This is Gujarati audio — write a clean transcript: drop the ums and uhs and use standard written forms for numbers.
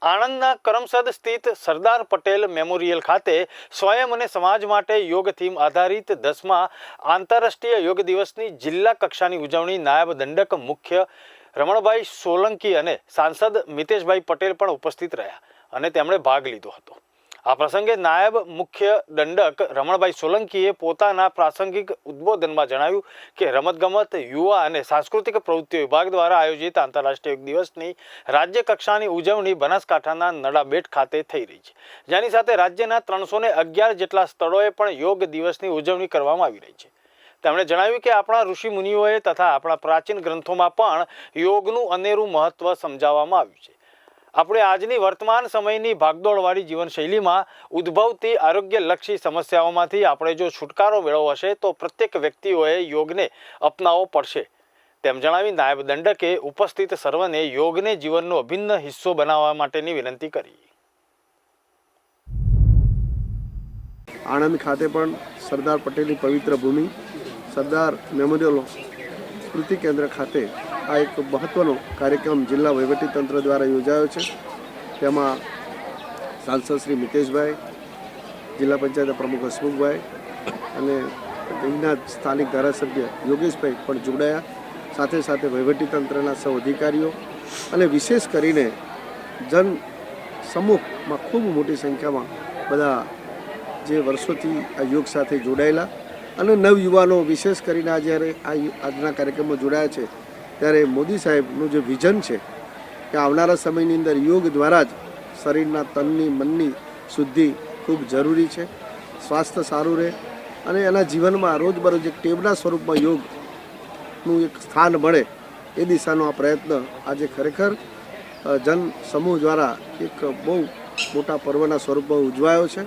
આણંદના કરમસદ સ્થિત સરદાર પટેલ મેમોરિયલ ખાતે સ્વયં અને સમાજ માટે યોગ થીમ આધારિત 10મા આંતરરાષ્ટ્રીય યોગ દિવસની જિલ્લા કક્ષાની ઉજવણી નાયબ દંડક મુખ્ય રમણભાઈ સોલંકી અને સાંસદ મિતેશભાઈ પટેલ પણ ઉપસ્થિત રહ્યા અને તેમણે ભાગ લીધો હતો। આ પ્રસંગે નાયબ મુખ્ય દંડક રમણભાઈ સોલંકીએ પોતાના પ્રાસંગિક ઉદ્બોધનમાં જણાવ્યું કે રમતગમત, યુવા અને સાંસ્કૃતિક પ્રવૃત્તિઓ વિભાગ દ્વારા આયોજિત આંતરરાષ્ટ્રીય યોગ દિવસની રાજ્ય કક્ષાની ઉજવણી બનાસકાંઠાના નડાબેટ ખાતે થઈ રહી છે, જેની સાથે રાજ્યના 311 જેટલા સ્થળોએ પણ યોગ દિવસની ઉજવણી કરવામાં આવી રહી છે। તેમણે જણાવ્યું કે આપણા ઋષિ મુનિઓએ તથા આપણા પ્રાચીન ગ્રંથોમાં પણ યોગનું અનેરું મહત્વ સમજાવવામાં આવ્યું છે। આપણે આજની વર્તમાન સમયની ભાગદોડવાળી જીવનશૈલીમાં ઉદ્ભવતી આરોગ્યલક્ષી સમસ્યાઓમાંથી આપણે જો છુટકારો મેળવવો હશે તો પ્રત્યેક વ્યક્તિઓએ યોગને અપનાવવો પડશે, તેમ જણાવી નાયબ દંડકે ઉપસ્થિત સર્વને યોગને જીવનનો અભિન્ન હિસ્સો બનાવવા માટેની વિનંતી કરી। આણંદ ખાતે પણ સરદાર પટેલની પવિત્ર ભૂમિ સરદાર મેમોરિયલ સ્મૃતિ કેન્દ્ર ખાતે આ એક મહત્વનો કાર્યક્રમ જિલ્લા વહીવટીતંત્ર દ્વારા યોજાયો છે। તેમાં સાંસદ શ્રી મિતેશભાઈ, જિલ્લા પંચાયત પ્રમુખ હસમુખભાઈ અને અહીંના સ્થાનિક ધારાસભ્ય યોગેશભાઈ પણ જોડાયા, સાથે સાથે વહીવટીતંત્રના સૌ અધિકારીઓ અને વિશેષ કરીને જન સમૂહમાં ખૂબ મોટી સંખ્યામાં બધા જે વર્ષોથી આ યોગ સાથે જોડાયેલા અને નવયુવાનો વિશેષ કરીને જ્યારે આજના કાર્યક્રમમાં જોડાયા છે ત્યારે મોદી સાહેબનું જે વિઝન છે કે આવનારા સમયની અંદર યોગ દ્વારા જ શરીરના તનની મનની શુદ્ધિ ખૂબ જરૂરી છે, સ્વાસ્થ્ય સારું રહે અને એના જીવનમાં રોજબરોજ એક ટેવના સ્વરૂપમાં યોગનું એક સ્થાન મળે એ દિશાનો આ પ્રયત્ન આજે ખરેખર જન સમૂહ દ્વારા એક બહુ મોટા પર્વના સ્વરૂપમાં ઉજવાયો છે।